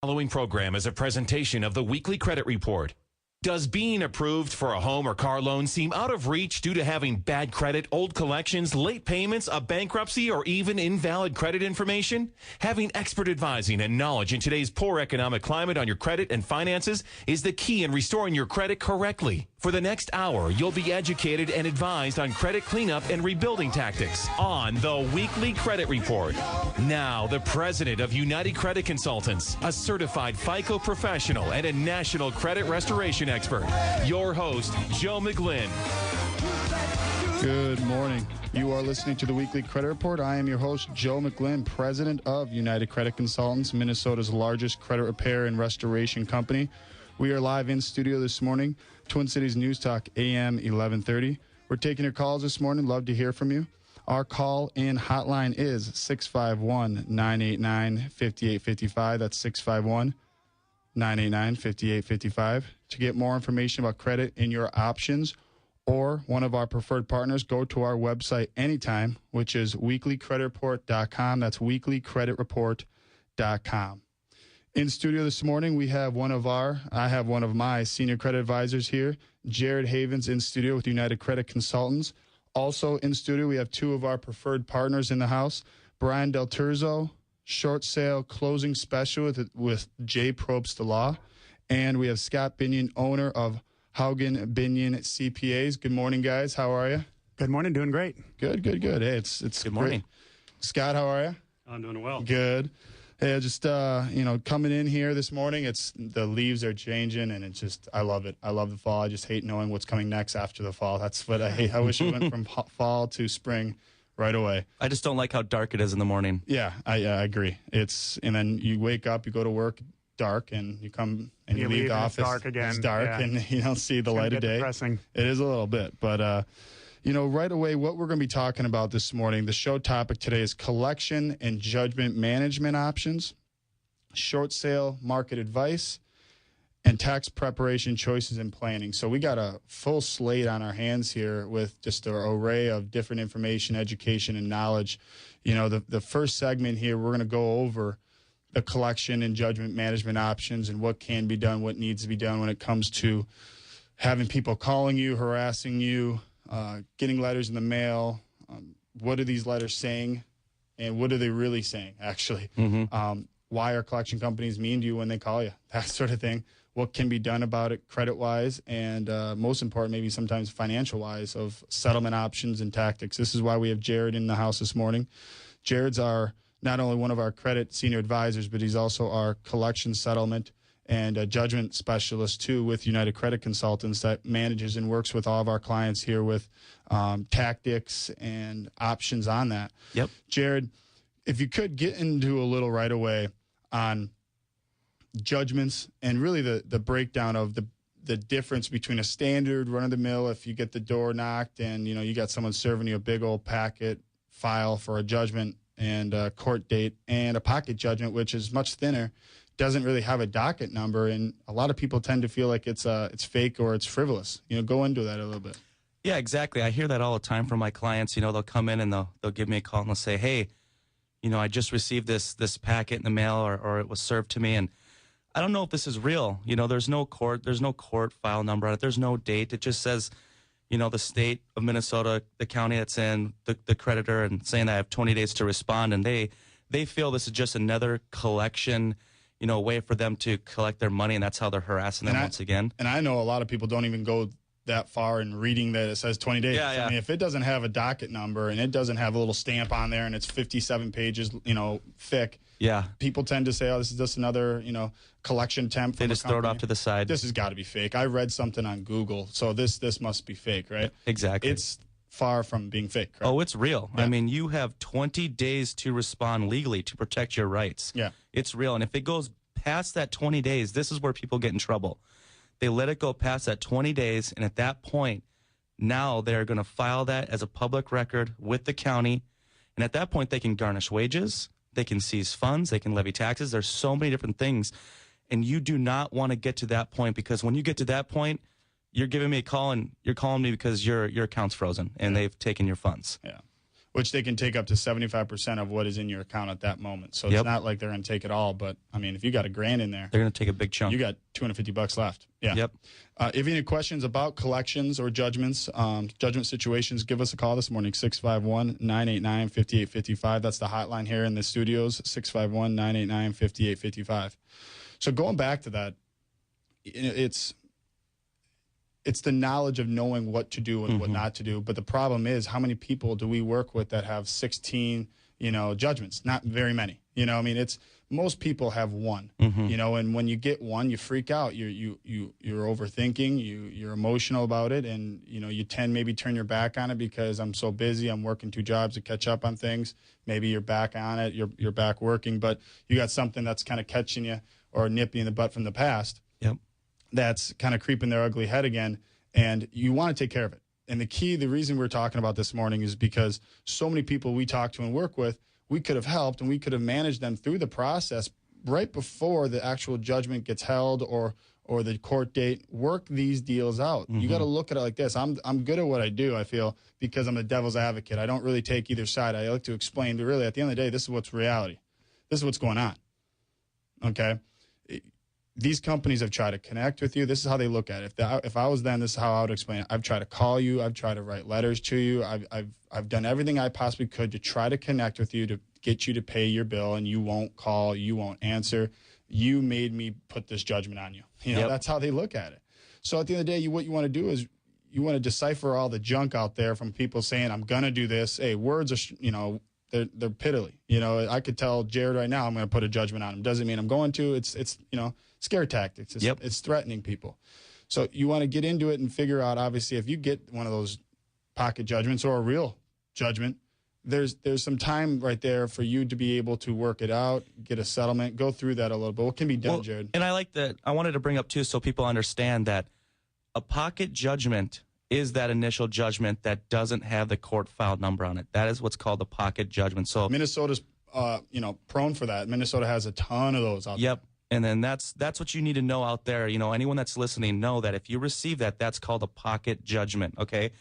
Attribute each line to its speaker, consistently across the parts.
Speaker 1: Following program is a presentation of the weekly credit report. Does being approved for a home or car loan seem out of reach due to having bad credit, old collections, late payments, a bankruptcy, or even invalid credit information? Having expert advising and knowledge in today's poor economic climate on your credit and finances is the key in restoring your credit correctly. For the next hour, you'll be educated and advised on credit cleanup and rebuilding tactics on the Weekly Credit Report. Now, the president of United Credit Consultants, a certified FICO professional and a national credit restoration expert, your host, Joe McGlynn.
Speaker 2: Good morning. You are listening to the Weekly Credit Report. I am your host, Joe McGlynn, president of United Credit Consultants, Minnesota's largest credit repair and restoration company. We are live in studio this morning, Twin Cities News Talk, AM 1130. We're taking your calls this morning. Love to hear from you. Our call-in hotline is 651-989-5855. That's 651-989-5855. To get more information about credit and your options or one of our preferred partners, go to our website anytime, which is weeklycreditreport.com. That's weeklycreditreport.com. In studio this morning, I have one of my senior credit advisors here, Jared Havens, in studio with United Credit Consultants. Also in studio, we have two of our preferred partners in the house, Brian Del Turzo, short sale closing specialist with J. Probst Law, and we have Scott Binion, owner of Haugen Binion CPAs. Good morning, guys. How are you?
Speaker 3: Good morning. Doing great.
Speaker 2: Good. Hey, it's
Speaker 4: good morning.
Speaker 2: Great. Scott, how are you?
Speaker 3: I'm doing well.
Speaker 2: Good. Hey, just coming in here this morning, the leaves are changing, and it's just, I love it. I love the fall. I just hate knowing what's coming next after the fall. That's what I hate. I wish it went from fall to spring right away.
Speaker 4: I just don't like how dark it is in the morning.
Speaker 2: Yeah, I agree. And then you wake up, you go to work dark, and you come and you leave the office.
Speaker 3: It's dark again.
Speaker 2: It's dark, yeah. And you don't see the light of day.
Speaker 3: Depressing.
Speaker 2: It is a little bit, but right away, what we're going to be talking about this morning, the show topic today is collection and judgment management options, short sale market advice, and tax preparation choices and planning. So we got a full slate on our hands here with just an array of different information, education, and knowledge. The first segment here, we're going to go over the collection and judgment management options and what can be done, what needs to be done when it comes to having people calling you, harassing you, getting letters in the mail. What are these letters saying, and what are they really saying, actually?
Speaker 4: Mm-hmm.
Speaker 2: Why are collection companies mean to you when they call you? That sort of thing. What can be done about it credit-wise, and most important, maybe sometimes financial-wise, of settlement options and tactics. This is why we have Jared in the house this morning. Jared's not only one of our credit senior advisors, but he's also our collection settlement and judgment specialist, too, with United Credit Consultants that manages and works with all of our clients here with tactics and options on that.
Speaker 4: Yep.
Speaker 2: Jared, if you could get into a little right away on judgments and really the breakdown of the difference between a standard run-of-the-mill, if you get the door knocked and, you got someone serving you a big old packet file for a judgment and a court date, and a pocket judgment, which is much thinner, doesn't really have a docket number, and a lot of people tend to feel like it's fake or it's frivolous. Go into that a little bit.
Speaker 4: Yeah, exactly. I hear that all the time from my clients. They'll come in and they'll give me a call and they'll say, hey, I just received this packet in the mail or it was served to me, and I don't know if this is real. There's no court file number on it. There's no date. It just says, the state of Minnesota, the county that's in, the creditor, and saying that I have 20 days to respond, and they feel this is just another collection, way for them to collect their money, and that's how they're harassing them once again.
Speaker 2: And I know a lot of people don't even go that far in reading that it says 20 days.
Speaker 4: Yeah.
Speaker 2: I mean, if it doesn't have a docket number and it doesn't have a little stamp on there and it's 57 pages, thick,
Speaker 4: yeah,
Speaker 2: people tend to say, oh, this is just another, collection attempt.
Speaker 4: They just throw it off to the side.
Speaker 2: This has got to be fake. I read something on Google, so this must be fake, right?
Speaker 4: Exactly.
Speaker 2: It's far from being fake, correct?
Speaker 4: Oh, it's real.
Speaker 2: Yeah.
Speaker 4: I mean, you have 20 days to respond legally to protect your rights.
Speaker 2: Yeah.
Speaker 4: It's real. And if it goes past that 20 days, this is where people get in trouble. They let it go past that 20 days, and at that point, now they're going to file that as a public record with the county, and at that point, they can garnish wages, they can seize funds, they can levy taxes. There's so many different things, and you do not want to get to that point, because when you get to that point, you're giving me a call, and you're calling me because your account's frozen, and they've taken your funds.
Speaker 2: Yeah. which they can take up to 75% of what is in your account at that moment. So it's not like they're going to take it all, but I mean, if you got $1,000 in there,
Speaker 4: they're going to take a big chunk.
Speaker 2: You got $250 left. Yeah.
Speaker 4: Yep.
Speaker 2: If you have any questions about collections or judgments, judgment situations, give us a call this morning, 651-989-5855. That's the hotline here in the studios, 651-989-5855. So going back to that, it's the knowledge of knowing what to do and what not to do. But the problem is, how many people do we work with that have 16, judgments? Not very many. I mean, most people have one. And when you get one, you freak out. You're overthinking. You're emotional about it, and you maybe turn your back on it because I'm so busy. I'm working 2 jobs to catch up on things. Maybe you're back on it. You're back working, but you got something that's kind of catching you or nipping you in the butt from the past.
Speaker 4: Yep.
Speaker 2: That's kind of creeping their ugly head again, and you want to take care of it. And the reason we're talking about this morning is because so many people we talk to and work with, we could have helped and we could have managed them through the process right before the actual judgment gets held or the court date. Work these deals out. You got to look at it like this. I'm good at what I do, I feel, because I'm a devil's advocate. I don't really take either side. I like to explain, but really at the end of the day, this is what's reality. This is what's going on. Okay? These companies have tried to connect with you. This is how they look at it. If I was them, this is how I would explain it. I've tried to call you. I've tried to write letters to you. I've done everything I possibly could to try to connect with you to get you to pay your bill, and you won't call. You won't answer. You made me put this judgment on you. That's how they look at it. So at the end of the day, what you want to do is you want to decipher all the junk out there from people saying, I'm going to do this. Hey, words are, they're piddly. I could tell Jared right now I'm going to put a judgment on him. Doesn't mean I'm going to. It's scare tactics. It's threatening people. So you want to get into it and figure out, obviously, if you get one of those pocket judgments or a real judgment, there's some time right there for you to be able to work it out, get a settlement, go through that a little bit. What can be done, Jared?
Speaker 4: And I like that. I wanted to bring up, too, so people understand that a pocket judgment is that initial judgment that doesn't have the court file number on it. That is what's called a pocket judgment. So
Speaker 2: Minnesota's, prone for that. Minnesota has a ton of those out there.
Speaker 4: Yep. And then that's what you need to know out there. Anyone that's listening, know that if you receive that, that's called a pocket judgment, okay?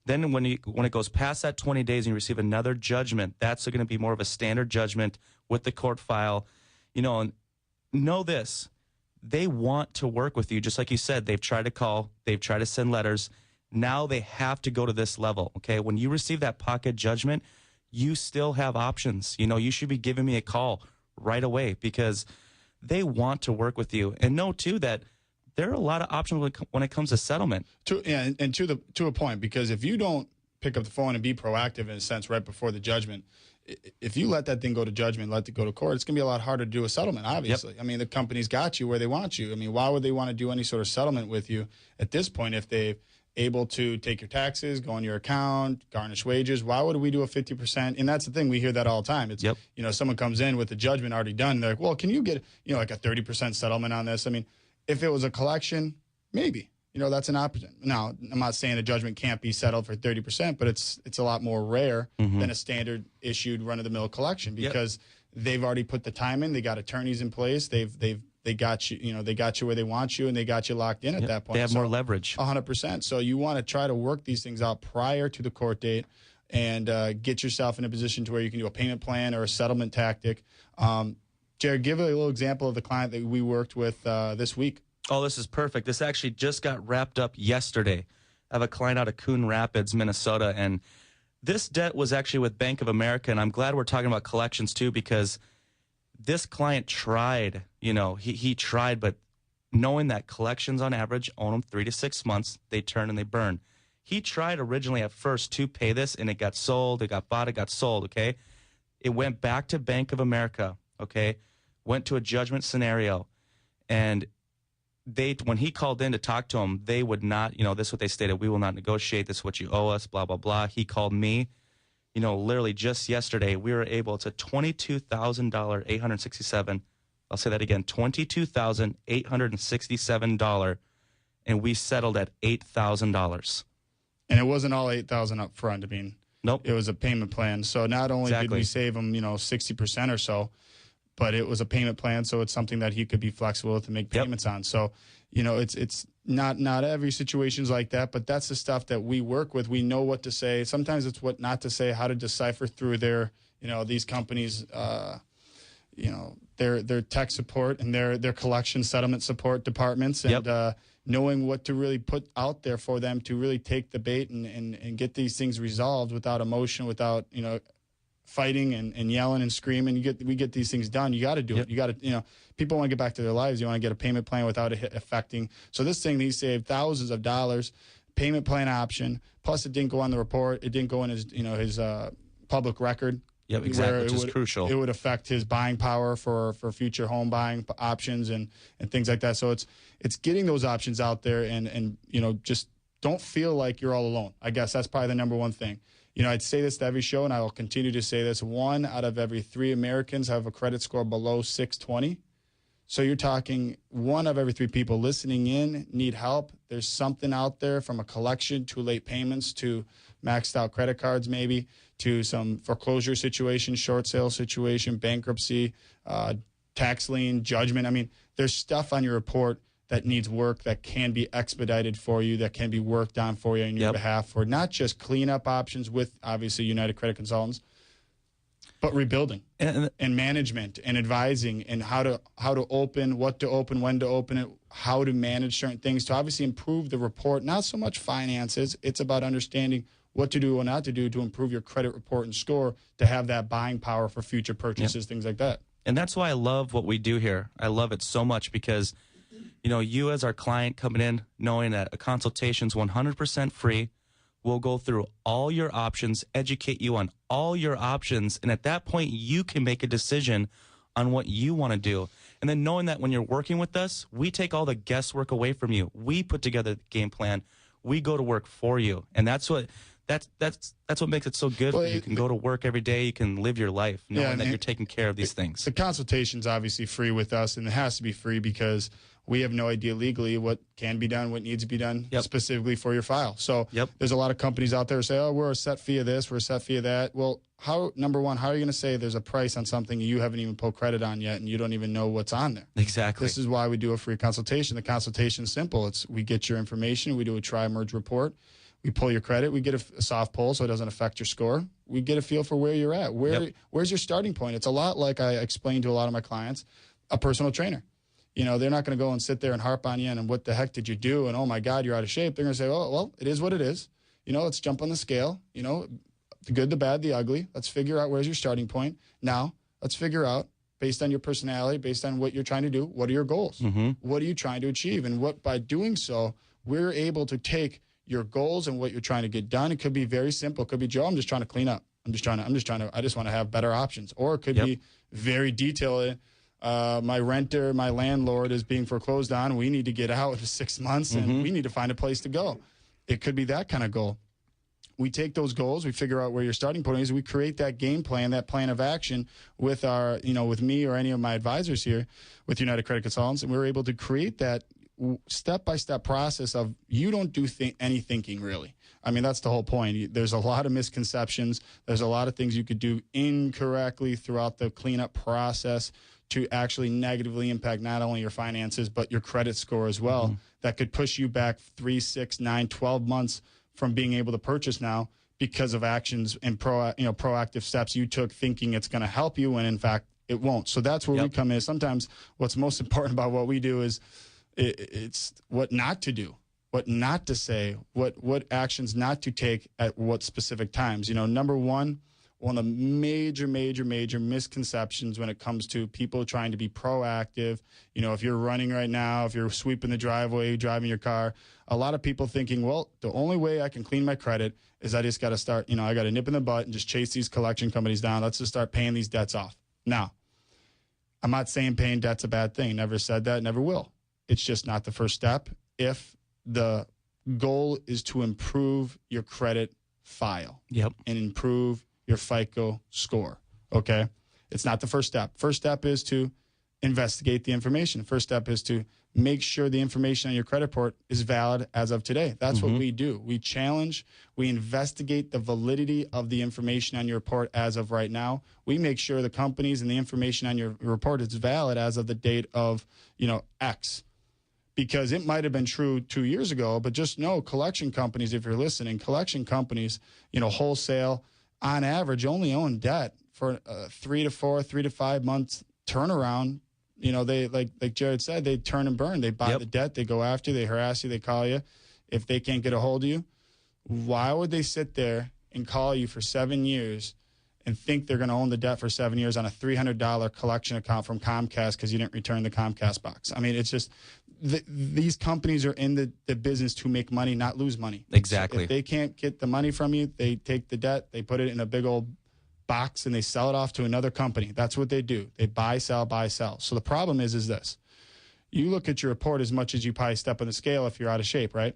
Speaker 4: Then when it goes past that 20 days and you receive another judgment, that's going to be more of a standard judgment with the court file. And know this, they want to work with you. Just like you said, they've tried to call, they've tried to send letters. Now they have to go to this level, okay? When you receive that pocket judgment, you still have options. You should be giving me a call right away because they want to work with you. And know, too, that there are a lot of options when it comes to settlement.
Speaker 2: To a point, because if you don't pick up the phone and be proactive in a sense right before the judgment, if you let that thing go to judgment, let it go to court, it's going to be a lot harder to do a settlement, obviously. Yep. I mean, the company's got you where they want you. I mean, why would they want to do any sort of settlement with you at this point if they're able to take your taxes, go on your account, garnish wages? Why would we do a 50%? And that's the thing. We hear that all the time. It's, someone comes in with the judgment already done. They're like, well, can you get, like a 30% settlement on this? I mean, if it was a collection, maybe, that's an option. Now, I'm not saying a judgment can't be settled for 30%, but it's a lot more rare than a standard issued run-of-the-mill collection because they've already put the time in. They got attorneys in place. They got you, they got you where they want you, and they got you locked in at that point.
Speaker 4: They have more leverage.
Speaker 2: 100%. So you want to try to work these things out prior to the court date and get yourself in a position to where you can do a payment plan or a settlement tactic. Jared, give a little example of the client that we worked with this week.
Speaker 4: Oh, this is perfect. This actually just got wrapped up yesterday. I have a client out of Coon Rapids, Minnesota, and this debt was actually with Bank of America, and I'm glad we're talking about collections too because this client tried, he tried, but knowing that collections on average own them 3 to 6 months, they turn and they burn. He tried originally at first to pay this, and it got sold, it got bought, it got sold, okay? It went back to Bank of America, okay? Went to a judgment scenario, and when he called in to talk to him, they would not, this is what they stated, we will not negotiate, this is what you owe us, blah, blah, blah. He called me. Literally just yesterday, we were able to $22,867. I'll say that again, $22,867, and we settled at $8,000.
Speaker 2: And it wasn't all $8,000 up front. I mean,
Speaker 4: nope.
Speaker 2: It was a payment plan. So not only did we save him, 60% or so, but it was a payment plan, so it's something that he could be flexible with and make payments on. So, Not every situation's like that, but that's the stuff that we work with. We know what to say. Sometimes it's what not to say, how to decipher through their, these companies, their tech support and their collection settlement support departments, and knowing what to really put out there for them to really take the bait and get these things resolved without emotion, without, fighting and yelling and screaming. We get these things done. You got to do it. You got to, people want to get back to their lives. You want to get a payment plan without it affecting. So this thing, he saved thousands of dollars, payment plan option. Plus it didn't go on the report. It didn't go in his, his public record.
Speaker 4: Yep, exactly, which is crucial.
Speaker 2: It would affect his buying power for future home buying options and things like that. So it's getting those options out there and just don't feel like you're all alone. I guess that's probably the number one thing. I'd say this to every show, and I will continue to say this. 1 out of every 3 Americans have a credit score below 620. So you're talking 1 of every 3 people listening in need help. There's something out there, from a collection to late payments to maxed out credit cards, maybe to some foreclosure situation, short sale situation, bankruptcy, tax lien, judgment. I mean, there's stuff on your report that needs work, that can be expedited for you, that can be worked on for you on your behalf, for not just cleanup options with, obviously, United Credit Consultants, but rebuilding and management and advising and how to open, what to open, when to open it, how to manage certain things to obviously improve the report. Not so much finances. It's about understanding what to do or not to do to improve your credit report and score, to have that buying power for future purchases, things like that.
Speaker 4: And that's why I love what we do here. I love it so much because, you as our client coming in, knowing that a consultation's 100% free, we'll go through all your options, educate you on all your options, and at that point, you can make a decision on what you want to do. And then knowing that when you're working with us, we take all the guesswork away from you. We put together the game plan. We go to work for you, and that's what makes it so good. You can go to work every day. You can live your life knowing that you're taking care of these things.
Speaker 2: The consultation's obviously free with us, and it has to be free because we have no idea legally what can be done, what needs to be done specifically for your file. So there's a lot of companies out there who say, oh, we're a set fee of this, we're a set fee of that. Well, number one, how are you going to say there's a price on something you haven't even pulled credit on yet and you don't even know what's on there?
Speaker 4: Exactly.
Speaker 2: This is why we do a free consultation. The consultation's simple. We get your information, we do a tri-merge report, we pull your credit, we get a soft pull so it doesn't affect your score. We get a feel for where you're at. Where's your starting point? It's a lot like I explain to a lot of my clients, a personal trainer. They're not going to go and sit there and harp on you and what the heck did you do? And, oh, my God, you're out of shape. They're going to say, oh, well, it is what it is. Let's jump on the scale. The good, the bad, the ugly. Let's figure out where's your starting point. Now, let's figure out, based on your personality, based on what you're trying to do, what are your goals? Mm-hmm. What are you trying to achieve? And by doing so, we're able to take your goals and what you're trying to get done. It could be very simple. It could be, Joe, I'm just trying to clean up. I just want to have better options. Or it could be very detailed. My renter, my landlord is being foreclosed on. We need to get out in 6 months and we need to find a place to go. It could be that kind of goal. We take those goals, we figure out where your starting point is. We create that game plan, that plan of action with with me or any of my advisors here with United Credit Consultants. And we're able to create that step-by-step process of you don't do any thinking really. I mean, that's the whole point. There's a lot of misconceptions. There's a lot of things you could do incorrectly throughout the cleanup process to actually negatively impact not only your finances, but your credit score as well. Mm-hmm. That could push you back 3, 6, 9, 12 months from being able to purchase now because of actions and proactive steps you took thinking it's going to help you when in fact it won't. So that's where we come in. Sometimes what's most important about what we do is it's what not to do, what not to say, what actions not to take at what specific times. Number one of the major misconceptions when it comes to people trying to be proactive. If you're running right now, if you're sweeping the driveway, driving your car, a lot of people thinking, well, the only way I can clean my credit is I just got to start, I got to nip in the butt and just chase these collection companies down. Let's just start paying these debts off. Now, I'm not saying paying debt's a bad thing. Never said that, never will. It's just not the first step. If the goal is to improve your credit file and improve your FICO score, okay? It's not the first step. First step is to investigate the information. First step is to make sure the information on your credit report is valid as of today. That's what we do. We challenge, we investigate the validity of the information on your report as of right now. We make sure the companies and the information on your report is valid as of the date of, X. because it might have been true 2 years ago, but just know collection companies, if you're listening, collection companies, wholesale, on average, only own debt for 3 to 5 months turnaround. They like Jared said, they turn and burn. They buy the debt, they go after you, they harass you, they call you. If they can't get a hold of you, why would they sit there and call you for 7 years and think they're going to own the debt for 7 years on a $300 collection account from Comcast because you didn't return the Comcast box? I mean, it's just these companies are in the business to make money, not lose money.
Speaker 4: Exactly.
Speaker 2: So if they can't get the money from you, they take the debt, they put it in a big old box, and they sell it off to another company. That's what they do. They buy, sell, buy, sell. So the problem is this. You look at your report as much as you probably step on the scale if you're out of shape, right?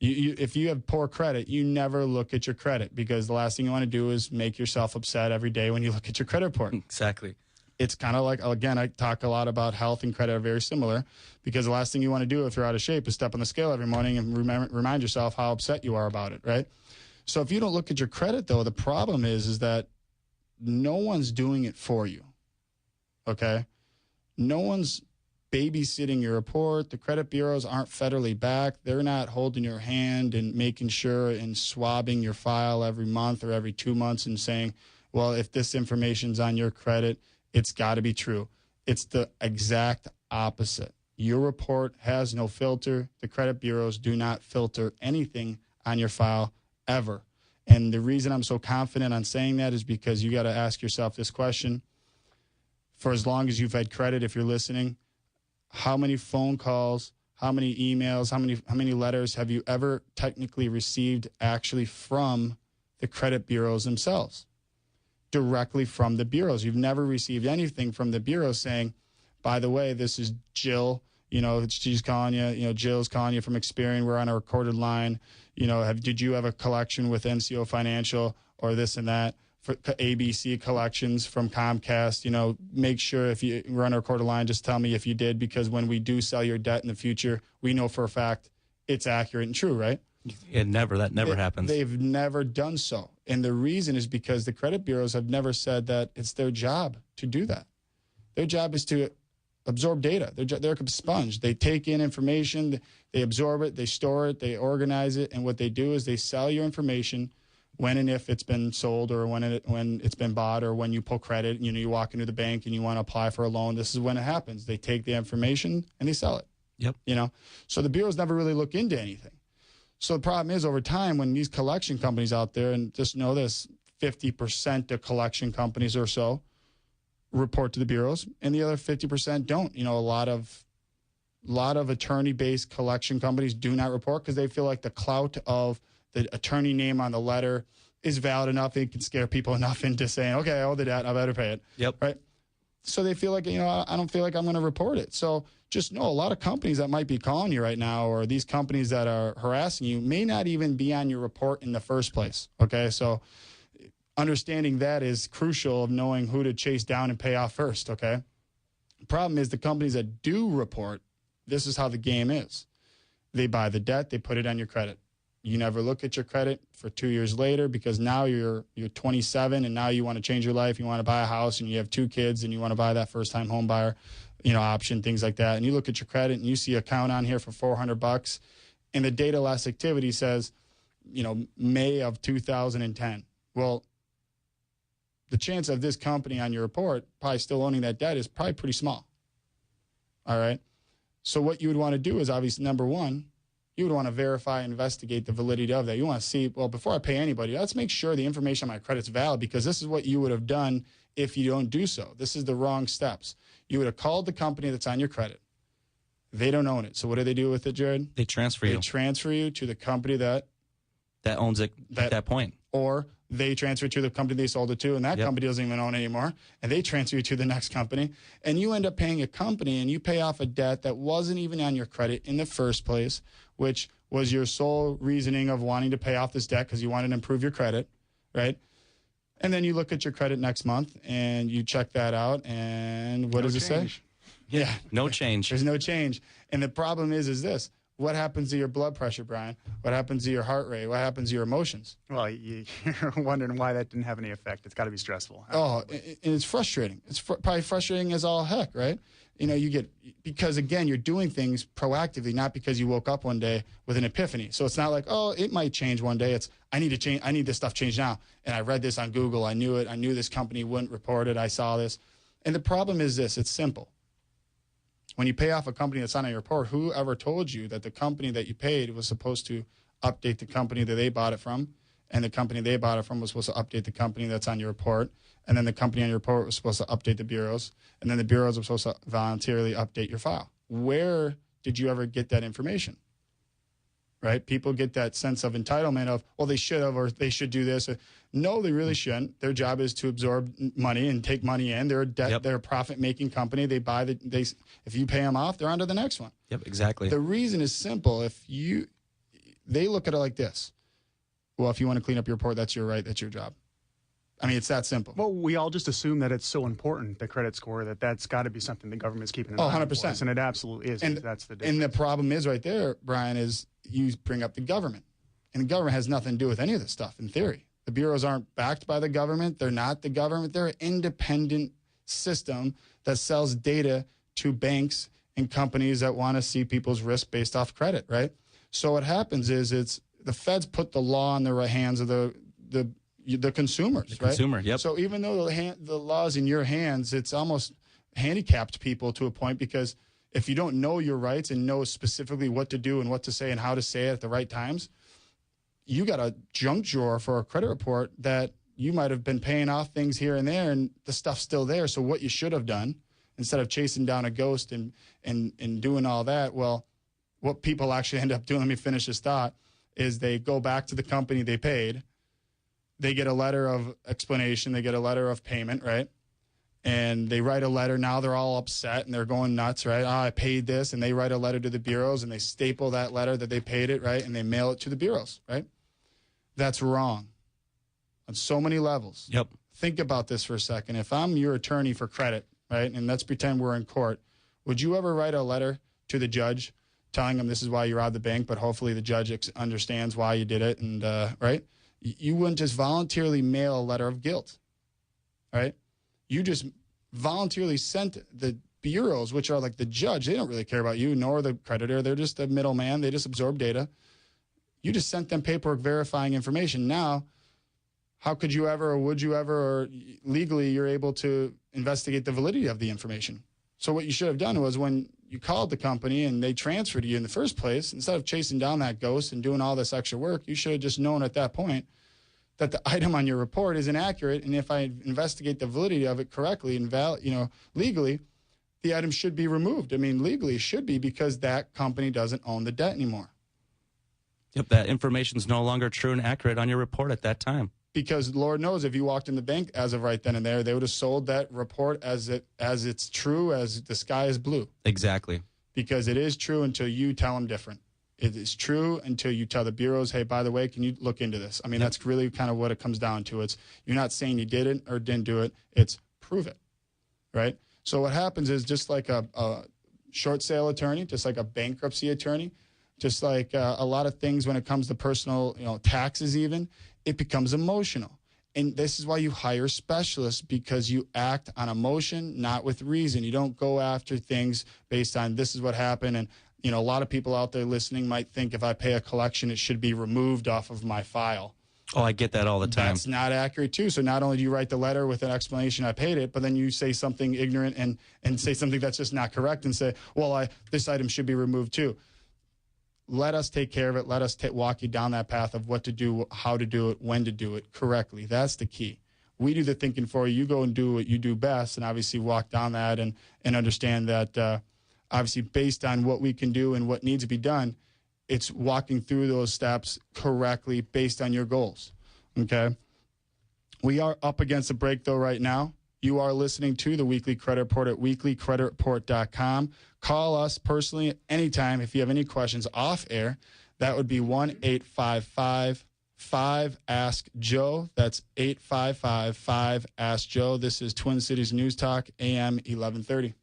Speaker 2: If you have poor credit, you never look at your credit because the last thing you want to do is make yourself upset every day when you look at your credit report.
Speaker 4: Exactly.
Speaker 2: It's kind of like, again, I talk a lot about health and credit are very similar because the last thing you want to do if you're out of shape is step on the scale every morning and remind yourself how upset you are about it, right? So if you don't look at your credit, though, the problem is that no one's doing it for you, okay? No one's babysitting your report. The credit bureaus aren't federally backed. They're not holding your hand and making sure and swabbing your file every month or every 2 months and saying, well, if this information's on your credit, it's got to be true. It's the exact opposite. Your report has no filter. The credit bureaus do not filter anything on your file ever. And the reason I'm so confident on saying that is because you got to ask yourself this question. For as long as you've had credit, if you're listening, how many phone calls, how many emails, how many letters have you ever technically received actually from the credit bureaus themselves? Directly from the bureaus. You've never received anything from the bureau saying, by the way, this is Jill, she's calling you, Jill's calling you from Experian. We're on a recorded line. Did you have a collection with NCO Financial or this and that? For ABC collections from Comcast, make sure if you run a recorded line, just tell me if you did, because when we do sell your debt in the future, we know for a fact it's accurate and true, right?
Speaker 4: That never happens.
Speaker 2: They've never done so. And the reason is because the credit bureaus have never said that it's their job to do that. Their job is to absorb data. They're a sponge. They take in information, they absorb it, they store it, they organize it, and what they do is they sell your information when and if it's been sold or when it's been bought or when you pull credit, you walk into the bank and you want to apply for a loan. This is when it happens. They take the information and they sell it.
Speaker 4: Yep.
Speaker 2: So the bureaus never really look into anything. So the problem is over time when these collection companies out there, and just know this, 50% of collection companies or so report to the bureaus and the other 50% don't. A lot of attorney-based collection companies do not report because they feel like the clout of the attorney name on the letter is valid enough. It can scare people enough into saying, okay, I owe the debt, I better pay it.
Speaker 4: Yep.
Speaker 2: Right? So they feel like, I don't feel like I'm going to report it. So just know a lot of companies that might be calling you right now or these companies that are harassing you may not even be on your report in the first place. Okay? So understanding that is crucial of knowing who to chase down and pay off first. Okay? The problem is the companies that do report, this is how the game is. They buy the debt, they put it on your credit. You never look at your credit for 2 years later because now you're 27 and now you want to change your life. You want to buy a house and you have 2 kids and you want to buy that first-time home buyer, option, things like that. And you look at your credit and you see an account on here for $400 and the date of last activity says, May of 2010. Well, the chance of this company on your report probably still owning that debt is probably pretty small. All right. So what you would want to do is obviously, number one, you would want to verify and investigate the validity of that. You want to see, well, before I pay anybody, let's make sure the information on my credit's valid because this is what you would have done if you don't do so. This is the wrong steps. You would have called the company that's on your credit. They don't own it. So what do they do with it, Jared?
Speaker 4: They transfer you.
Speaker 2: They transfer you to the company that
Speaker 4: owns it at that point.
Speaker 2: Or they transfer it to the company they sold it to, and that company doesn't even own it anymore, and they transfer you to the next company, and you end up paying a company, and you pay off a debt that wasn't even on your credit in the first place, which was your sole reasoning of wanting to pay off this debt because you wanted to improve your credit, right? And then you look at your credit next month, and you check that out, and what does it say? Yeah.
Speaker 4: No change.
Speaker 2: There's no change. And the problem is this. What happens to your blood pressure, Brian? What happens to your heart rate? What happens to your emotions?
Speaker 3: Well, you're wondering why that didn't have any effect. It's got to be stressful.
Speaker 2: Oh, and it's frustrating. It's probably frustrating as all heck, right? you get, because again, you're doing things proactively, not because you woke up one day with an epiphany. So it's not like, oh, it might change one day. It's, I need to change. I need this stuff changed now. And I read this on Google. I knew it. I knew this company wouldn't report it. I saw this. And the problem is this, it's simple. When you pay off a company that's not on your report, whoever told you that the company that you paid was supposed to update the company that they bought it from, and the company they bought it from was supposed to update the company that's on your report, and then the company on your report was supposed to update the bureaus, and then the bureaus were supposed to voluntarily update your file. Where did you ever get that information? Right? People get that sense of entitlement of, well, they should have, or they should do this. No, they really shouldn't. Their job is to absorb money and take money in. They're a they're a profit-making company. They buy if you pay them off, they're on to the next one.
Speaker 4: Yep, exactly.
Speaker 2: The reason is simple. They look at it like this. Well, if you want to clean up your report, that's your right. That's your job. I mean, it's that simple.
Speaker 3: Well, we all just assume that it's so important, the credit score, that's got to be something the government's keeping an eye on.
Speaker 2: 100%.
Speaker 3: And it absolutely is.
Speaker 2: And
Speaker 3: that's the difference.
Speaker 2: And the problem is right there, Brian, is you bring up the government. And the government has nothing to do with any of this stuff, in theory. The bureaus aren't backed by the government. They're not the government. They're an independent system that sells data to banks and companies that want to see people's risk based off credit, right? So what happens is the feds put the law in the hands of the consumers, right?
Speaker 4: Consumer, yep.
Speaker 2: So even though the law's in your hands, it's almost handicapped people to a point, because if you don't know your rights and know specifically what to do and what to say and how to say it at the right times, you got a junk drawer for a credit report that you might have been paying off things here and there, and the stuff's still there. So what you should have done, instead of chasing down a ghost and doing all that, well, what people actually end up doing, let me finish this thought, is they go back to the company they paid. They get a letter of explanation. They get a letter of payment, right? And they write a letter. Now they're all upset and they're going nuts, right? I paid this. And they write a letter to the bureaus and they staple that letter that they paid it, right? And they mail it to the bureaus, right? That's wrong on so many levels.
Speaker 4: Yep.
Speaker 2: Think about this for a second. If I'm your attorney for credit, right, and let's pretend we're in court, would you ever write a letter to the judge telling him this is why you robbed the bank, but hopefully the judge understands why you did it, and right? You wouldn't just voluntarily mail a letter of guilt, right? You just voluntarily sent the bureaus, which are like the judge. They don't really care about you, nor the creditor. They're just a middleman. They just absorb data. You just sent them paperwork verifying information. Now, how could you ever, or would you ever, or legally you're able to investigate the validity of the information? So what you should have done was, when you called the company and they transferred you in the first place, instead of chasing down that ghost and doing all this extra work, you should have just known at that point that the item on your report is inaccurate, and if I investigate the validity of it correctly and legally, the item should be removed. I mean, legally it should be, because that company doesn't own the debt anymore.
Speaker 4: Yep, that information is no longer true and accurate on your report at that time.
Speaker 2: Because Lord knows, if you walked in the bank as of right then and there, they would have sold that report as it's true as the sky is blue.
Speaker 4: Exactly.
Speaker 2: Because it is true until you tell them different. It is true until you tell the bureaus, hey, by the way, can you look into this? I mean, That's really kind of what it comes down to. It's, you're not saying you did it or didn't do it. It's prove it, right? So what happens is, just like a short sale attorney, just like a bankruptcy attorney, just like a lot of things when it comes to personal, taxes even, it becomes emotional. And this is why you hire specialists, because you act on emotion, not with reason. You don't go after things based on this is what happened. And, a lot of people out there listening might think if I pay a collection, it should be removed off of my file.
Speaker 4: Oh, I get that all the time.
Speaker 2: That's not accurate, too. So not only do you write the letter with an explanation, I paid it, but then you say something ignorant and say something that's just not correct and say, well, this item should be removed, too. Let us take care of it. Let us walk you down that path of what to do, how to do it, when to do it correctly. That's the key. We do the thinking for you. You go and do what you do best, and obviously walk down that and understand that obviously based on what we can do and what needs to be done, it's walking through those steps correctly based on your goals, okay? We are up against a break, though, right now. You are listening to the Weekly Credit Report at weeklycreditreport.com. Call us personally at any time if you have any questions off air. That would be 1-855-5-ASK-JOE. That's 855-5-ASK-JOE. This is Twin Cities News Talk, AM 1130.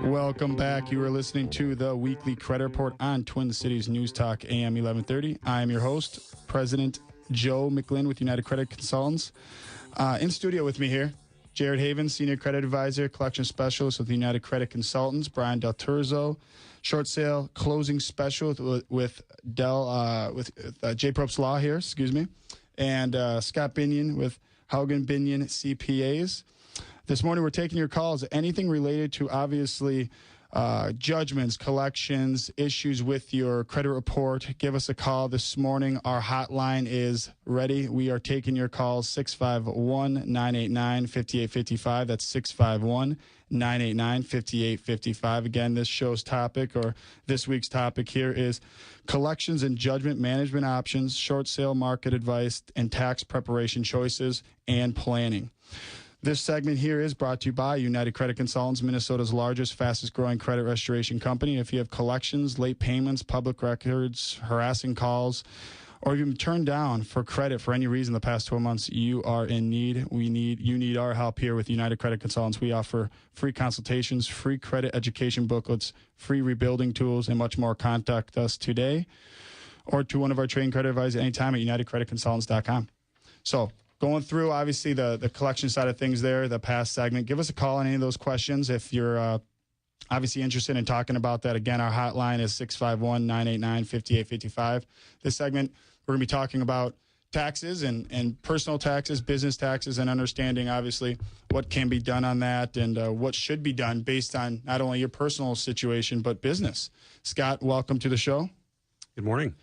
Speaker 2: Welcome back. You are listening to the Weekly Credit Report on Twin Cities News Talk, AM 1130. I am your host, President Joe McGlynn with United Credit Consultants. In studio with me here, Jared Havens, Senior Credit Advisor, Collection Specialist with United Credit Consultants. Brian Del Turzo, Short Sale Closing Specialist with J. Probst Law here, and Scott Binion with Haugen Binion CPAs. This morning we're taking your calls. Anything related to, obviously, judgments, collections, issues with your credit report, give us a call this morning. Our hotline is ready. We are taking your calls, 651-989-5855. That's 651-989-5855. Again, this show's topic, or this week's topic here, is collections and judgment management options, short sale market advice, and tax preparation choices and planning. This segment here is brought to you by United Credit Consultants, Minnesota's largest, fastest-growing credit restoration company. If you have collections, late payments, public records, harassing calls, or you've been turned down for credit for any reason the past 12 months, you are in need. You need our help here with United Credit Consultants. We offer free consultations, free credit education booklets, free rebuilding tools, and much more. Contact us today or to one of our trained credit advisors anytime at UnitedCreditConsultants.com. So, going through, obviously, the collection side of things there, the past segment. Give us a call on any of those questions if you're obviously interested in talking about that. Again, our hotline is 651-989-5855. This segment, we're going to be talking about taxes and personal taxes, business taxes, and understanding, obviously, what can be done on that and what should be done based on not only your personal situation, but business. Scott, welcome to the show.
Speaker 5: Good morning.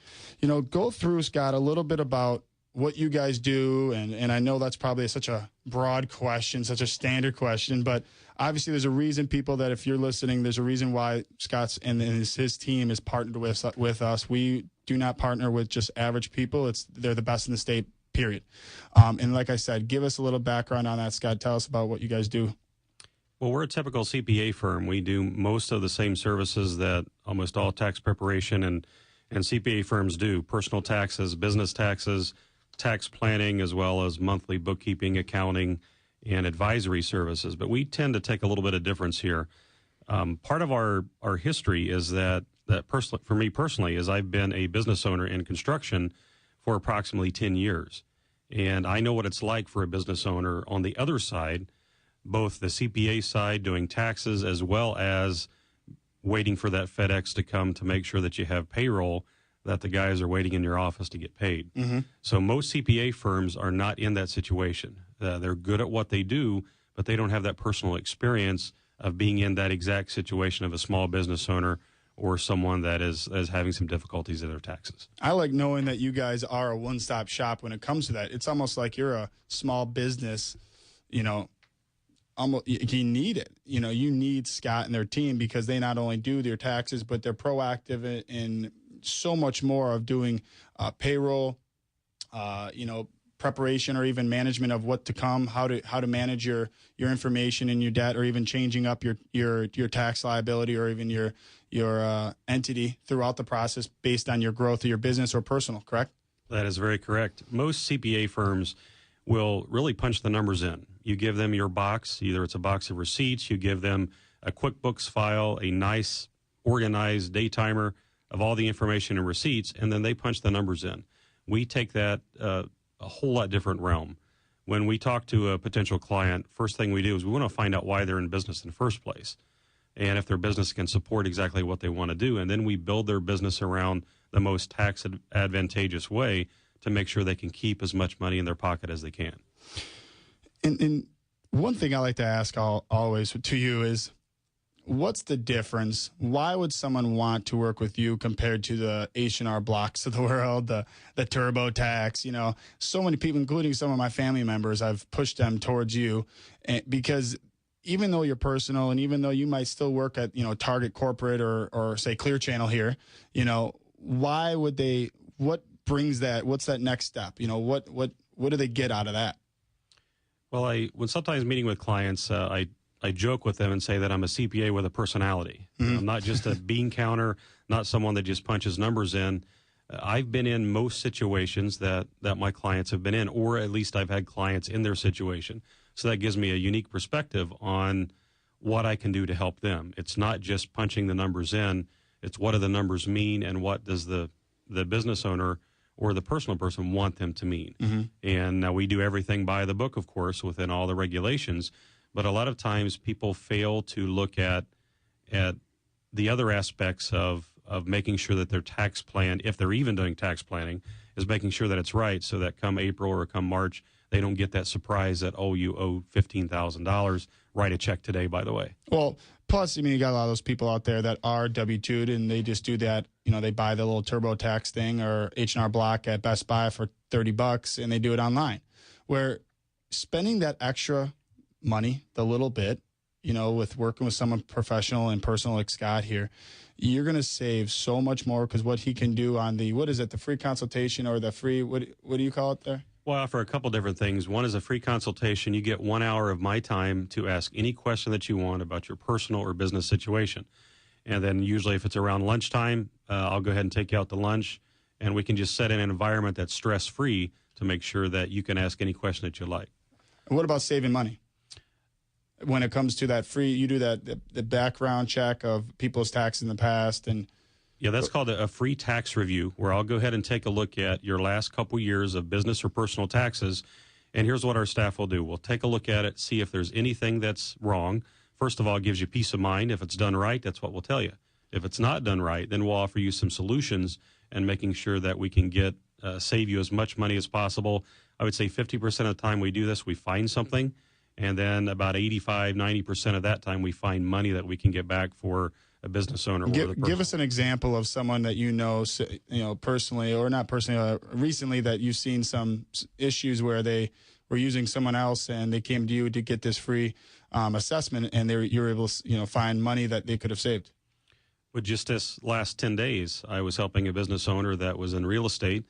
Speaker 2: Go through, Scott, a little bit about what you guys do, and I know that's probably such a broad question, such a standard question, but obviously there's a reason, people, that if you're listening, there's a reason why Scott's and his team is partnered with us. We do not partner with just average people. They're the best in the state, period. And like I said, give us a little background on that, Scott. Tell us about what you guys do.
Speaker 5: Well, we're a typical CPA firm. We do most of the same services that almost all tax preparation and CPA firms do: personal taxes, business taxes, tax planning, as well as monthly bookkeeping, accounting, and advisory services. But we tend to take a little bit of difference here. Part of our history is that for me personally, is I've been a business owner in construction for approximately 10 years. And I know what it's like for a business owner on the other side, both the CPA side doing taxes, as well as waiting for that FedEx to come to make sure that you have payroll, that the guys are waiting in your office to get paid. Mm-hmm. So most CPA firms are not in that situation. They're good at what they do, but they don't have that personal experience of being in that exact situation of a small business owner or someone that is having some difficulties in their taxes.
Speaker 2: I like knowing that you guys are a one-stop shop when it comes to that. It's almost like you're a small business, almost, you need it. You need Scott and their team, because they not only do their taxes, but they're proactive in so much more of doing payroll, preparation, or even management of what to come, how to manage your information and your debt, or even changing up your tax liability, or even your entity throughout the process based on your growth of your business or personal, correct?
Speaker 5: That is very correct. Most CPA firms will really punch the numbers in. You give them your box, either it's a box of receipts, you give them a QuickBooks file, a nice organized day timer of all the information and receipts, and then they punch the numbers in. We take that a whole lot different realm. When we talk to a potential client, first thing we do is we want to find out why they're in business in the first place, and if their business can support exactly what they want to do, and then we build their business around the most tax advantageous way to make sure they can keep as much money in their pocket as they can.
Speaker 2: And one thing I like to ask always to you is, what's the difference? Why would someone want to work with you compared to the H&R Blocks of the world, the TurboTax? So many people, including some of my family members, I've pushed them towards you, because even though you're personal, and even though you might still work at Target Corporate or say Clear Channel here, why would they? What brings that? What's that next step? What do they get out of that?
Speaker 5: Well, when sometimes meeting with clients, I joke with them and say that I'm a CPA with a personality.
Speaker 2: Mm-hmm.
Speaker 5: I'm not just a bean counter, not someone that just punches numbers in. I've been in most situations that my clients have been in, or at least I've had clients in their situation. So that gives me a unique perspective on what I can do to help them. It's not just punching the numbers in. It's what do the numbers mean, and what does the business owner or the personal person want them to mean. And now we do everything by the book, of course, within all the regulations. But a lot of times people fail to look at the other aspects of making sure that their tax plan, if they're even doing tax planning, is making sure that it's right, so that come April or come March, they don't get that surprise that, oh, you owe $15,000. Write a check today, by the way.
Speaker 2: Well, plus, I mean, you got a lot of those people out there that are W-2'd and they just do that. You know, they buy the little TurboTax thing or H&R Block at Best Buy for $30 and they do it online. Where spending that extra money, the little bit, you know, with working with someone professional and personal like Scott here, you're going to save so much more because what he can do on the, what is it, the free consultation or the free, what do you call it there?
Speaker 5: Well, I offer a couple different things. One is a free consultation. You get 1 hour of my time to ask any question that you want about your personal or business situation. And then usually if it's around lunchtime, I'll go ahead and take you out to lunch, and we can just set in an environment that's stress-free to make sure that you can ask any question that you like.
Speaker 2: And what about saving money? When it comes to that free, you do that, the background check of people's taxes in the past and...
Speaker 5: Yeah, that's called a free tax review, where I'll go ahead and take a look at your last couple years of business or personal taxes. And here's what our staff will do. We'll take a look at it, see if there's anything that's wrong. First of all, it gives you peace of mind. If it's done right, that's what we'll tell you. If it's not done right, then we'll offer you some solutions and making sure that we can get save you as much money as possible. I would say 50% of the time we do this, we find something. And then about 85, 90% of that time, we find money that we can get back for a business owner.
Speaker 2: Give us an example of someone that you know personally, or not personally, recently, that you've seen some issues where they were using someone else and they came to you to get this free assessment, and you were able to find money that they could have saved.
Speaker 5: But just this last 10 days, I was helping a business owner that was in real estate,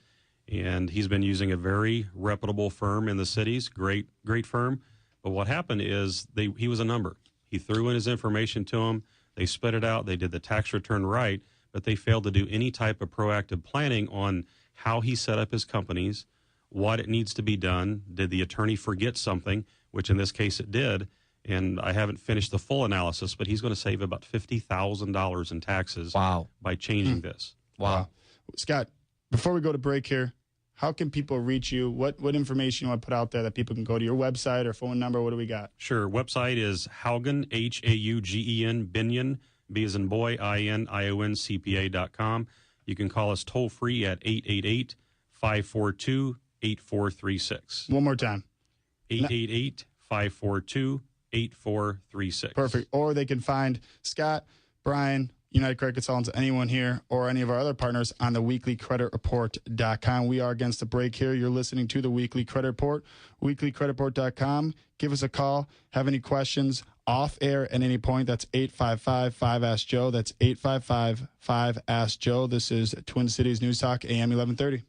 Speaker 5: and he's been using a very reputable firm in the cities, great firm. But what happened is he was a number. He threw in his information to him. They spit it out. They did the tax return right, but they failed to do any type of proactive planning on how he set up his companies, what it needs to be done. Did the attorney forget something, which in this case it did? And I haven't finished the full analysis, but he's going to save about $50,000 in taxes by changing this.
Speaker 2: Wow. Scott, before we go to break here, how can people reach you? What information you want to put out there that people can go to your website or phone number? What do we got?
Speaker 5: Sure. Website is Haugen, Haugen, Binion, B as in boy, INION, CPA.com. You can call us toll free at 888-542-8436.
Speaker 2: One more time.
Speaker 5: 888-542-8436.
Speaker 2: Perfect. Or they can find Scott, Brian, United Credit Consultants, anyone here, or any of our other partners on the weeklycreditreport.com. We are against the break here. You're listening to the Weekly Credit Report, weeklycreditreport.com. Give us a call. Have any questions off air at any point? That's 855-5ASK-JOE. That's 855-5ASK-JOE. This is Twin Cities News Talk, AM 1130.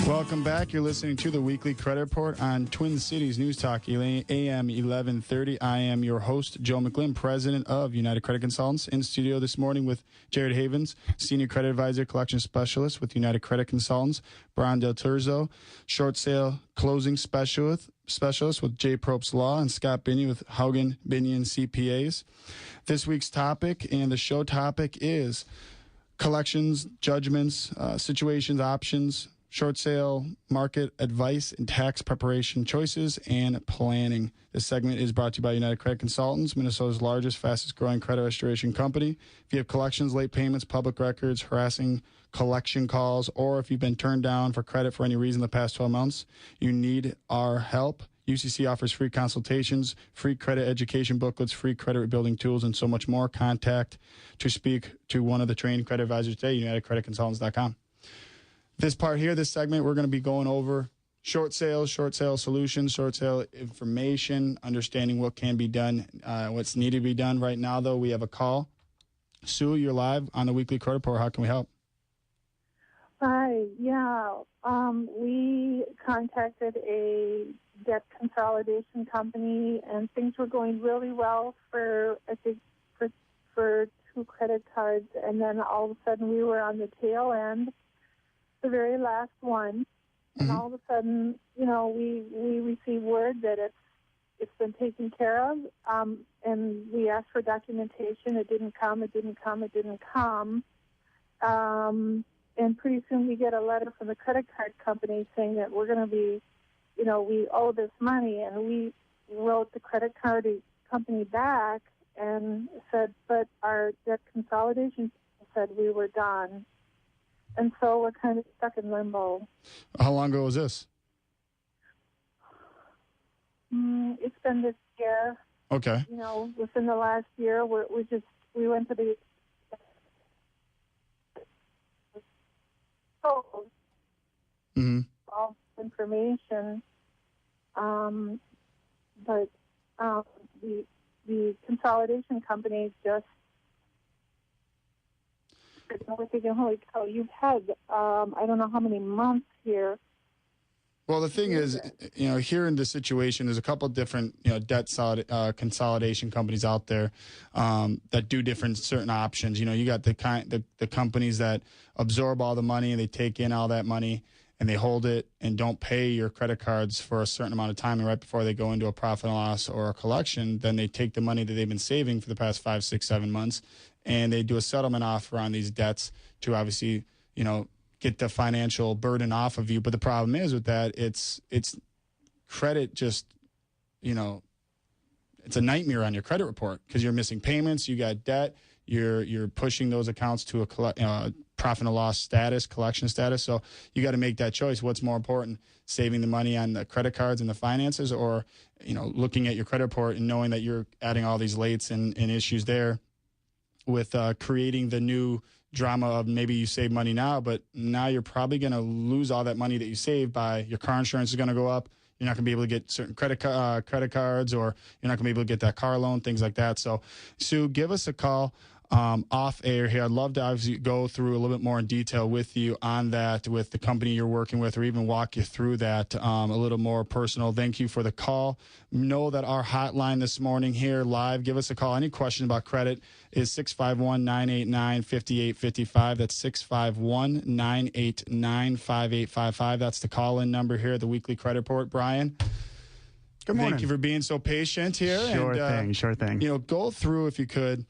Speaker 2: Welcome back. You're listening to the Weekly Credit Report on Twin Cities News Talk, AM 1130. I am your host, Joe McGlynn, president of United Credit Consultants, in studio this morning with Jared Havens, senior credit advisor, collection specialist with United Credit Consultants, Brian Del Turzo, short sale closing specialist with J. Probst Law, and Scott Binion with Haugen Binion CPAs. This week's topic and the show topic is collections, judgments, situations, options, short sale, market advice, and tax preparation choices and planning. This segment is brought to you by United Credit Consultants, Minnesota's largest, fastest growing credit restoration company. If you have collections, late payments, public records, harassing collection calls, or if you've been turned down for credit for any reason the past 12 months, you need our help. UCC offers free consultations, free credit education booklets, free credit rebuilding tools, and so much more. Contact to speak to one of the trained credit advisors today, UnitedCreditConsultants.com. This part here, this segment, we're going to be going over short sale solutions, short sale information, understanding what can be done, what's needed to be done. Right now, though, we have a call. Sue, you're live on the Weekly Credit Report. How can we help?
Speaker 6: Hi, yeah. We contacted a debt consolidation company, and things were going really well for 2 credit cards, and then all of a sudden we were on the tail end, the very last one, and all of a sudden, we receive word that it's it's been taken care of. And we asked for documentation. It didn't come. And pretty soon we get a letter from the credit card company saying that we're going to be, we owe this money. And we wrote the credit card company back and said, but our debt consolidation said we were done. And so we're kind of stuck in limbo.
Speaker 2: How long ago was this?
Speaker 6: It's been this year.
Speaker 2: Okay.
Speaker 6: Within the last year, we went to the all information, but the consolidation company just they can only tell you've had I don't know how many months here.
Speaker 2: Well, the thing is, here in this situation, there's a couple of different, debt consolidation companies out there that do different certain options. You got the companies that absorb all the money and they take in all that money and they hold it and don't pay your credit cards for a certain amount of time. And right before they go into a profit and loss or a collection, then they take the money that they've been saving for the past 5, 6, 7 months and they do a settlement offer on these debts to obviously, get the financial burden off of you. But the problem is with that, it's credit just, it's a nightmare on your credit report because you're missing payments, you got debt, you're pushing those accounts to a profit and loss status, collection status. So you got to make that choice. What's more important, saving the money on the credit cards and the finances, or, looking at your credit report and knowing that you're adding all these lates and issues there with creating the new drama of maybe you save money now, but now you're probably going to lose all that money that you saved by your car insurance is going to go up. You're not going to be able to get certain credit cards, or you're not going to be able to get that car loan, things like that. So, Sue, give us a call off air here. I'd love to obviously go through a little bit more in detail with you on that, with the company you're working with, or even walk you through that a little more personal. Thank you for the call. Know that our hotline this morning here live, give us a call. Any question about credit is 651-989-5855. That's 651-989-5855. That's the call-in number here at the Weekly Credit Report. Brian,
Speaker 3: good morning.
Speaker 2: Thank you for being so patient here.
Speaker 3: Sure thing.
Speaker 2: Go through, if you could,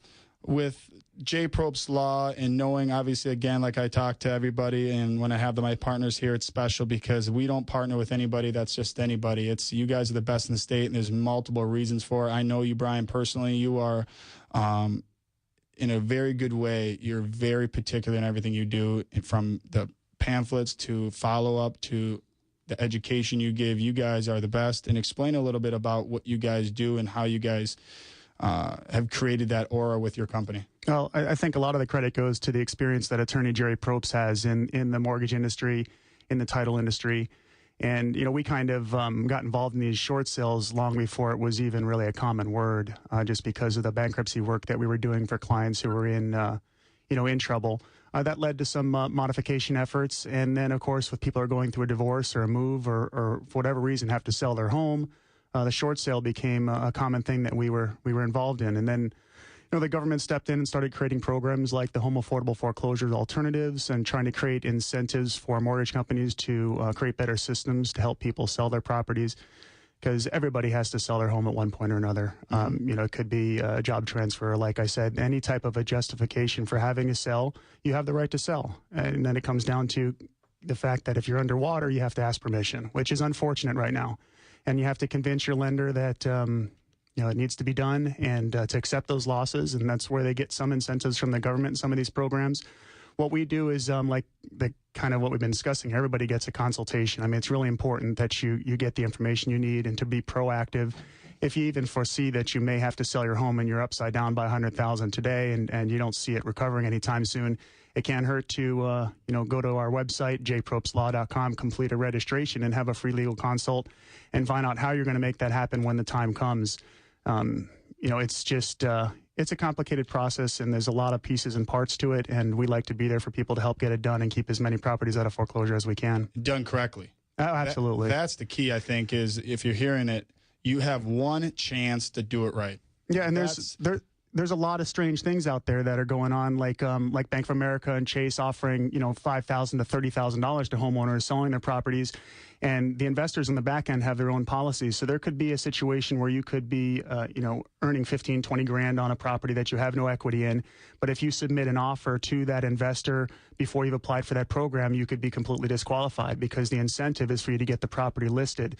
Speaker 2: with J. Probst Law, and knowing, obviously, again, like I talk to everybody, and when I have my partners here, it's special because we don't partner with anybody that's just anybody. It's you guys are the best in the state, and there's multiple reasons for it. I know you, Brian, personally. You are, in a very good way, you're very particular in everything you do, from the pamphlets to follow-up to the education you give. You guys are the best. And explain a little bit about what you guys do and how you guys have created that aura with your company.
Speaker 3: Well, I think a lot of the credit goes to the experience that attorney Jerry Probst has in the mortgage industry, in the title industry. And, we kind of got involved in these short sales long before it was even really a common word, just because of the bankruptcy work that we were doing for clients who were in trouble. That led to some modification efforts. And then, of course, with people who are going through a divorce or a move or for whatever reason have to sell their home, the short sale became a common thing that we were involved in. And then, the government stepped in and started creating programs like the Home Affordable Foreclosure Alternatives, and trying to create incentives for mortgage companies to create better systems to help people sell their properties, because everybody has to sell their home at one point or another. It could be a job transfer, like I said, any type of a justification for having a sell, you have the right to sell. And then it comes down to the fact that if you're underwater, you have to ask permission, which is unfortunate right now. And you have to convince your lender that it needs to be done, and to accept those losses. And that's where they get some incentives from the government in some of these programs. What we do is like the kind of what we've been discussing. Everybody gets a consultation. I mean, it's really important that you get the information you need and to be proactive. If you even foresee that you may have to sell your home and you're upside down by $100,000 today, and you don't see it recovering anytime soon, it can't hurt to go to our website, jprobstlaw.com, complete a registration, and have a free legal consult, and find out how you're going to make that happen when the time comes. It's just it's a complicated process, and there's a lot of pieces and parts to it, and we like to be there for people to help get it done and keep as many properties out of foreclosure as we can.
Speaker 2: Done correctly.
Speaker 3: Oh, absolutely.
Speaker 2: That's the key, I think, is if you're hearing it, you have one chance to do it right.
Speaker 3: Yeah, and there's a lot of strange things out there that are going on, like Bank of America and Chase offering, $5,000 to $30,000 to homeowners selling their properties, and the investors in the back end have their own policies. So there could be a situation where you could be, earning 15, 20 grand on a property that you have no equity in, but if you submit an offer to that investor before you've applied for that program, you could be completely disqualified because the incentive is for you to get the property listed.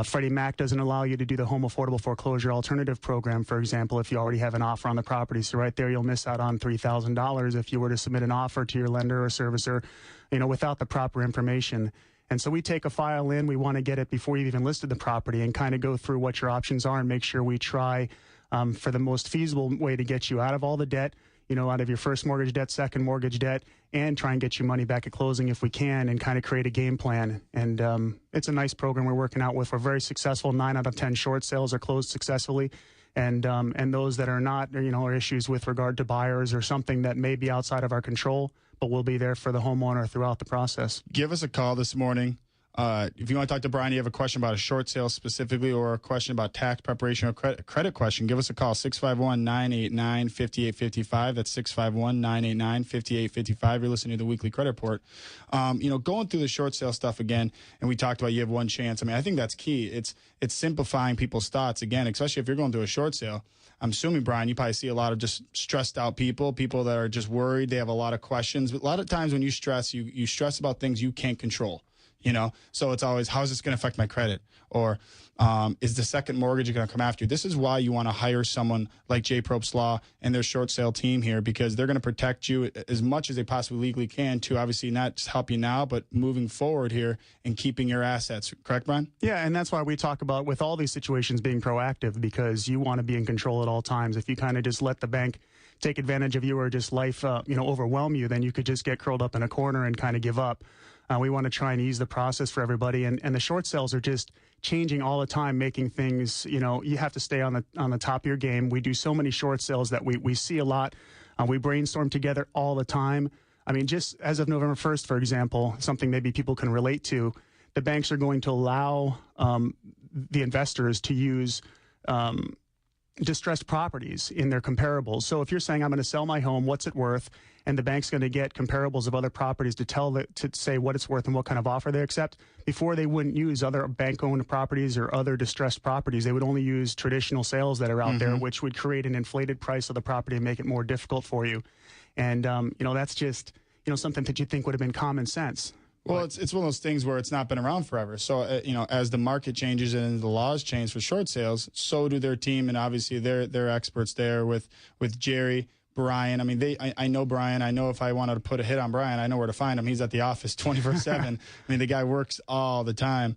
Speaker 3: Freddie Mac doesn't allow you to do the home affordable foreclosure alternative program, for example, if you already have an offer on the property. So right there, you'll miss out on $3,000 if you were to submit an offer to your lender or servicer, without the proper information. And so we take a file in. We want to get it before you've even listed the property and kind of go through what your options are and make sure we try for the most feasible way to get you out of all the debt, out of your first mortgage debt, second mortgage debt, and try and get you money back at closing if we can, and kind of create a game plan. And it's a nice program we're working out with. We're very successful. 9 out of 10 short sales are closed successfully. And those that are not, are issues with regard to buyers or something that may be outside of our control, but we'll be there for the homeowner throughout the process.
Speaker 2: Give us a call this morning. If you want to talk to Brian, you have a question about a short sale specifically, or a question about tax preparation or credit question, give us a call, 651-989-5855. That's 651-989-5855. You're listening to the Weekly Credit Report. Going through the short sale stuff again, and we talked about you have one chance. I think that's key. It's simplifying people's thoughts, again, especially if you're going through a short sale. I'm assuming, Brian, you probably see a lot of just stressed out people that are just worried. They have a lot of questions. But a lot of times when you stress, you stress about things you can't control. So it's always, how is this going to affect my credit? Or is the second mortgage going to come after you? This is why you want to hire someone like J. Probst Law and their short sale team here, because they're going to protect you as much as they possibly legally can to obviously not just help you now, but moving forward here and keeping your assets. Correct, Brian?
Speaker 3: Yeah, and that's why we talk about, with all these situations, being proactive, because you want to be in control at all times. If you kind of just let the bank take advantage of you or just life, overwhelm you, then you could just get curled up in a corner and kind of give up. We want to try and ease the process for everybody, and the short sales are just changing all the time, making things, you have to stay on the top of your game. We do so many short sales that we see a lot. We brainstorm together all the time. Just as of November 1st, for example, something maybe people can relate to, the banks are going to allow the investors to use distressed properties in their comparables. So if you're saying, I'm going to sell my home, what's it worth? And the bank's going to get comparables of other properties to say what it's worth and what kind of offer they accept. Before, they wouldn't use other bank-owned properties or other distressed properties. They would only use traditional sales that are out there, which would create an inflated price of the property and make it more difficult for you. And, that's just, something that you think would have been common sense.
Speaker 2: Well, it's one of those things where it's not been around forever. So, as the market changes and the laws change for short sales, so do their team, and obviously they're experts there with Jerry, Brian. I know Brian. I know if I wanted to put a hit on Brian, I know where to find him. He's at the office 24/7. The guy works all the time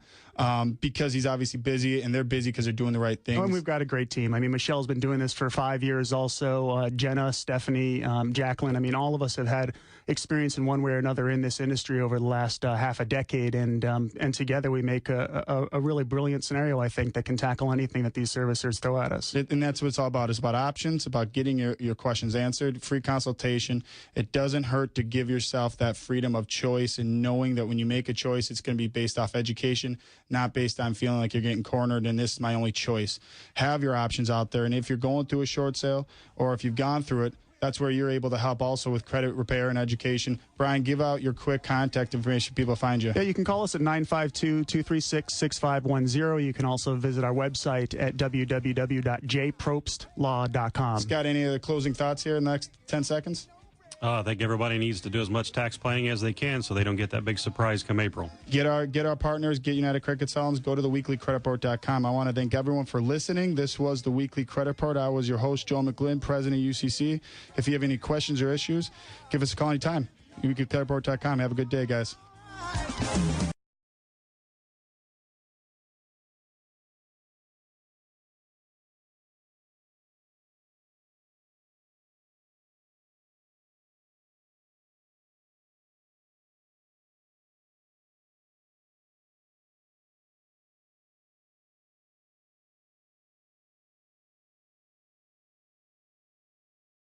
Speaker 2: because he's obviously busy, and they're busy because they're doing the right things.
Speaker 3: Oh, and we've got a great team. Michelle's been doing this for 5 years also. Jenna, Stephanie, Jacqueline. All of us have had experience in one way or another in this industry over the last half a decade, and together we make a really brilliant scenario, I think, that can tackle anything that these servicers throw at us.
Speaker 2: And that's what it's all about. It's about options, about getting your questions answered, free consultation. It doesn't hurt to give yourself that freedom of choice and knowing that when you make a choice, it's going to be based off education, not based on feeling like you're getting cornered and this is my only choice. Have your options out there, and if you're going through a short sale or if you've gone through it, that's where you're able to help also with credit repair and education. Brian, give out your quick contact information for people to find you.
Speaker 3: Yeah, you can call us at 952-236-6510. You can also visit our website at www.jprobstlaw.com.
Speaker 2: Scott, any other closing thoughts here in the next 10 seconds?
Speaker 5: I think everybody needs to do as much tax planning as they can so they don't get that big surprise come April.
Speaker 2: Get our partners, get United Credit Consultants, go to theweeklycreditreport.com. I want to thank everyone for listening. This was the Weekly Credit Report. I was your host, Joe McGlynn, president of UCC. If you have any questions or issues, give us a call anytime. Weeklycreditreport.com. Have a good day, guys.